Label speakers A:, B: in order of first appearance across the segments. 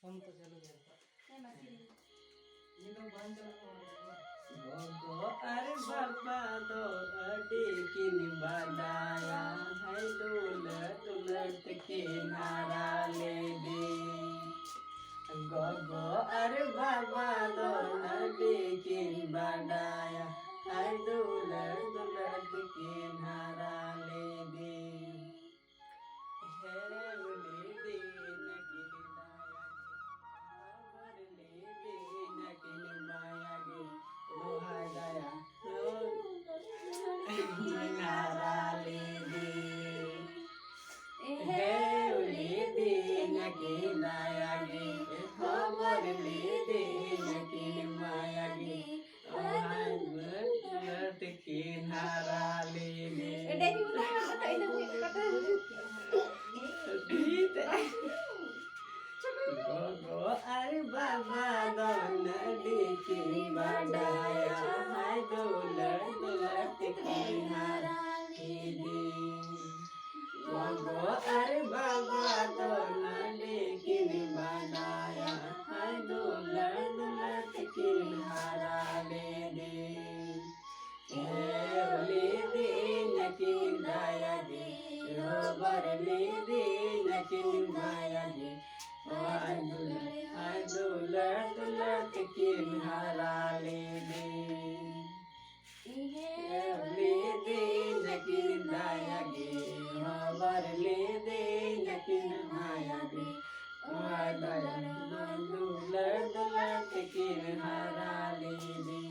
A: हम तो चलो जाता
B: गोगो अरे बाबा दो अडिकिन बनाया है दुलट दुलट किनारा ले दे गोगो अरे बाबा दो अडिकिन बनाया है दुलट दुलट किनारा ले दे Gogo ari baba don dikin badaya hai dolar dolar tikinara kidi Gogo ari baba don dikin badaya hai dolar dolar tikinara lede lede nakin daya di robar lede nakin daya di दुलट दुलट किनारा ले दे नकिन दाया गे हवर ले दे नकिन माया गे दुलट दुलट किनारा ले दे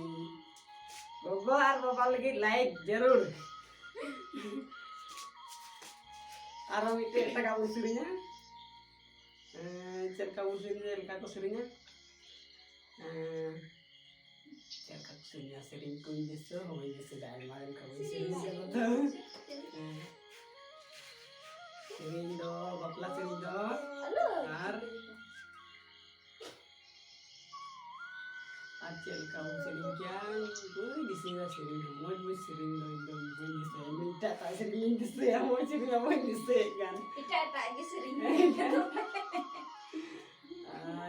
B: गोगो और बाबा लगी like जरूर और हम इतने टका उसूरिnya cerita usulnya cerita kusulinya cerita kusulinya sering kunjus oh ini sudah kemarin kau sering sering do bapak sering do ar acel kamu sering kian gue di sini sering mau gue sering do gue minta tak sering di sini mau sering apa di sini kan
C: kita tak lagi sering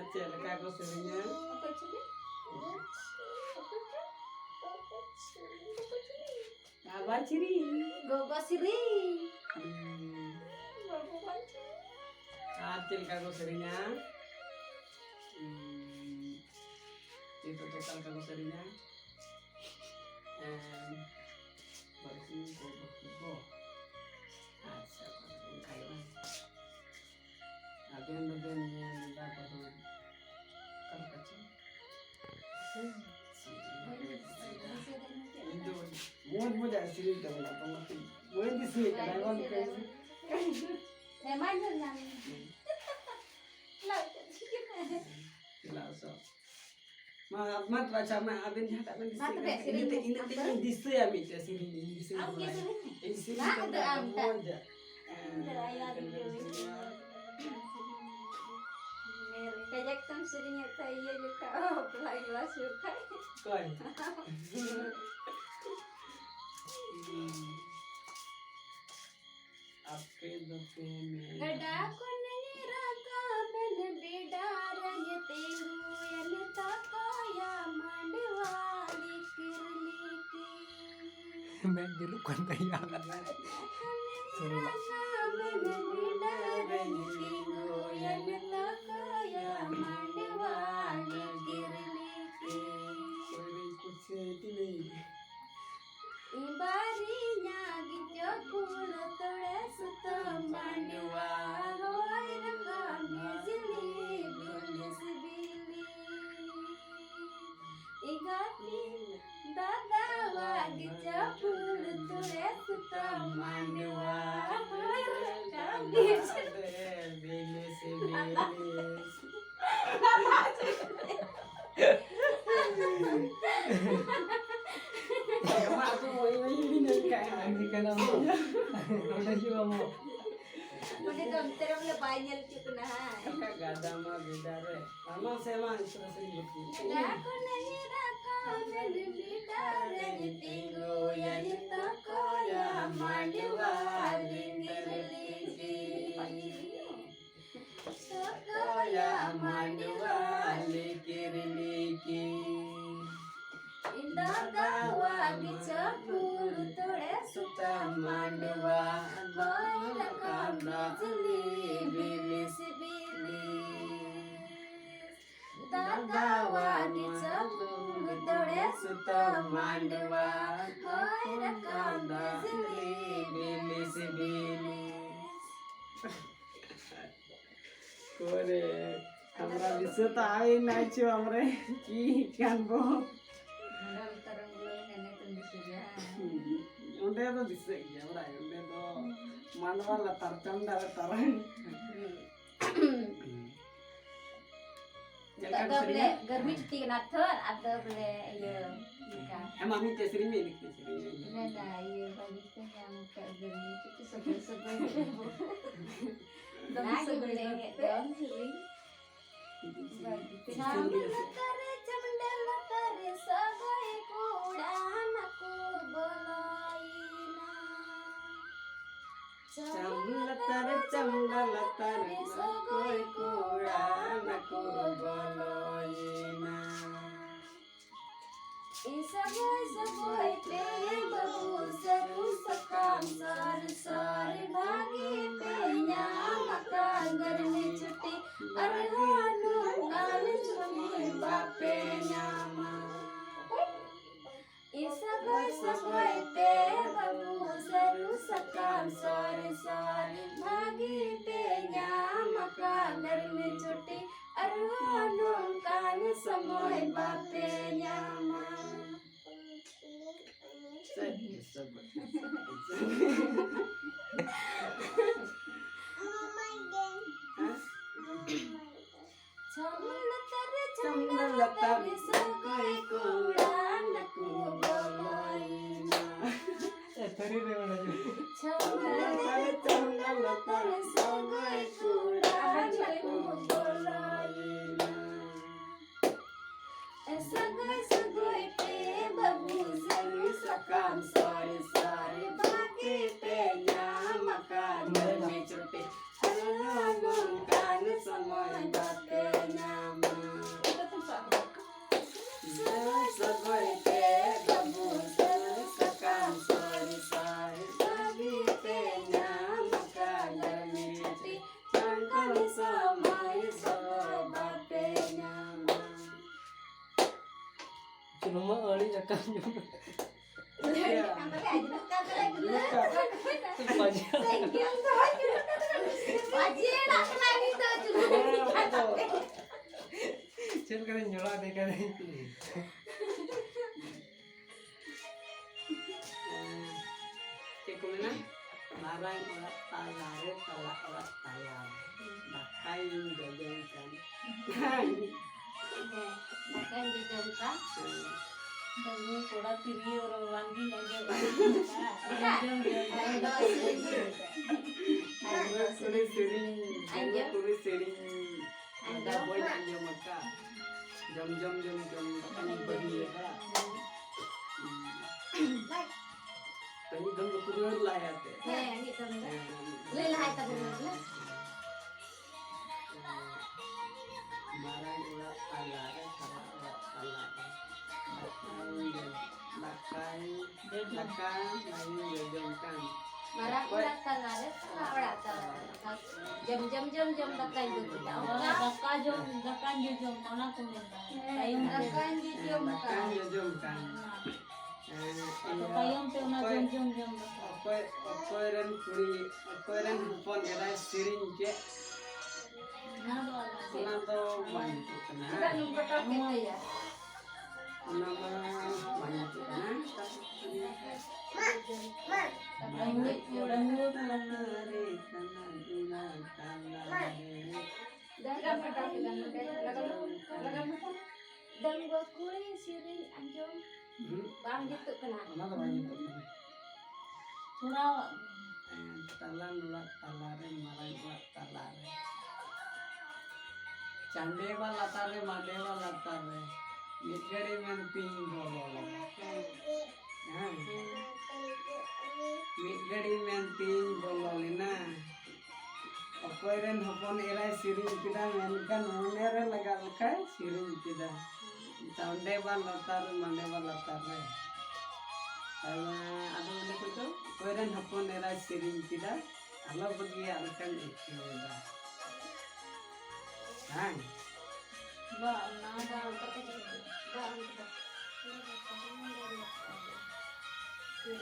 B: acel kamu seringnya
C: apa cili
B: apa ciri
C: gogo siri
B: acel kamu seringnya itu total kamu seringnya baru gogo acel kamu bagian yang dapat terkacau itu mau jadi sini dong apa mati mau di sini kadang
C: memang jangan
B: langsung mat baca mah abin hata abin ini di sini ya mit sini di sini di sini ada aja
C: kajak tam seringnya saya juga pelai suka
B: koi आपके दुखे में
C: गड़ा को नहीं रखा बन बिडारंग तेरू यलता काया मंडवाली किरली की
A: मैं दिल को तैया सुन ला
C: बन बिडारंग तेरू यलता काया मंडवाली किरली की
B: कोई कुछ नहीं
C: ibarinya gitu pul tole suto manwa hoy rakam jili bilis bili igati dadawa gitu pul tole suto manwa hoy rakam bilis
B: aku mau ini kayak
A: kan mau udah juga mau
C: udah dong terus banyak cukup nah
B: gak ada mah beda deh mama saya mah sudah sering begitu
C: aku nanya rakam bidarang tinggu yang toko ya mandwa lingkirliki toko
B: ya mandwa likir दादावा गिचपूर तोड़े सुता मांडवा गोयल कांदा बिजली बिलिस बिलिस दादावा गिचपूर तोड़े सुता मांडवा गोयल कांदा बिजली बिलिस बिलिस कोरे हमरा दिसत आवे नाचो हमरे की कानबो udah tuh bisa ya udah tuh manual latar lataran
C: ada beli germiti natur ada beli ya
B: emang itu sering ini sering
C: ada ya bagusnya yang kayak germiti itu sebel-sebel dong sebel dong sering
B: Chamlatar sogoi kura naku boloina Isagoi pe babu seru sakam sar sar bagi penya maka garni chuti arhanu al chumi bape nyama Isagoi pe babu seru sakam sar sar bagi penya maka garni chuti arhanu kan samoy bape nyama Chamlatar sogoi kura naku boloina
A: tadi mana aja
B: Chamlatar sogoi kura naku boloina Sagoi pe babu seru sakam sari sari bagi penya makan garni cuti alung kan samoy bape nyama Sagoi pe babu seru sakam sari sari bagi penya makan garni cuti kan samoy bape nyama
A: cuma oli akan juga cil kan nyola deh kan
B: Kekumena marang orat talare talak orat talar nakai jajangkan
C: makan dijangka kamu kurang tiri orang lagi aja
B: sering ada boy anjo maka jam ini bagi ya tadi jam berkurang lah ya teh
C: ini kan lelah kita berlelah
B: marang ulat talare lakai layu jajangkan
C: marang ulat talare jam dakai itu dakan jom mana tu kayong dakan
B: jajangkan
C: kayong tu na jom
B: okoiran hupon kada siring ke Una to bantu kena.
C: ya.
B: Nama bantu kena. Dan gua kulit siring anjom. Bang gitu kena.
A: mana banyak tuh
C: Surau.
B: Talan ulat talare marai ulat talare. Chandewa latare madewa latare. Mitgari men ping bololo. Mitgari men ping bololina. ᱚᱠᱚᱭᱨᱮᱱ ᱦᱚᱯᱚᱱ ᱮᱨᱟᱭ ᱥᱮᱨᱮᱧ ᱠᱮᱫᱟ ᱢᱮᱱᱠᱷᱟन ᱢᱚᱱᱮᱨᱮ ᱞᱟᱜᱟᱣ ᱞᱮᱠᱷᱟᱡ ᱥᱮᱨᱮᱧ ᱠᱮᱫᱟ ᱪᱟᱸᱫᱮ ᱵᱟ ᱞᱟᱛᱟᱨ ᱢᱟᱸᱰᱮ ᱵᱟ ᱞᱟᱛᱟᱨ ᱨᱮ ᱟᱫᱚ ᱚᱸᱰᱮ ᱠᱷᱚᱡ ᱫᱚ ᱚᱠᱚᱭᱨᱮᱱ ᱦᱚᱯᱚᱱ ᱮᱨᱟᱭ ᱥᱮᱨᱮᱧ ᱠᱮᱫᱟ ᱟᱞᱚ ᱵᱟᱹᱜᱤᱭᱟᱜ ᱞᱮᱠᱟᱧ ᱟᱹᱭᱠᱟᱹᱣᱫᱟ ᱦᱮᱸ
C: Ba, nada.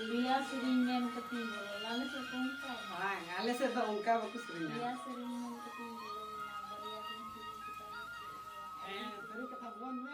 C: Dia sering main ketinggalan. Lalu sekontar.
B: ᱦᱮᱸ ᱟᱞᱮ ᱥᱮᱫ ᱫᱚ ᱚᱱᱠᱟ ᱵᱟᱠᱚ ᱥᱮᱨᱮᱧᱟ
C: Dia sering main ketinggalan. Nah, dia sering kita.
B: ᱦᱮᱸ ᱥᱟᱹᱨᱤ ᱠᱟᱛᱷᱟ ᱵᱚᱱ ᱢᱮ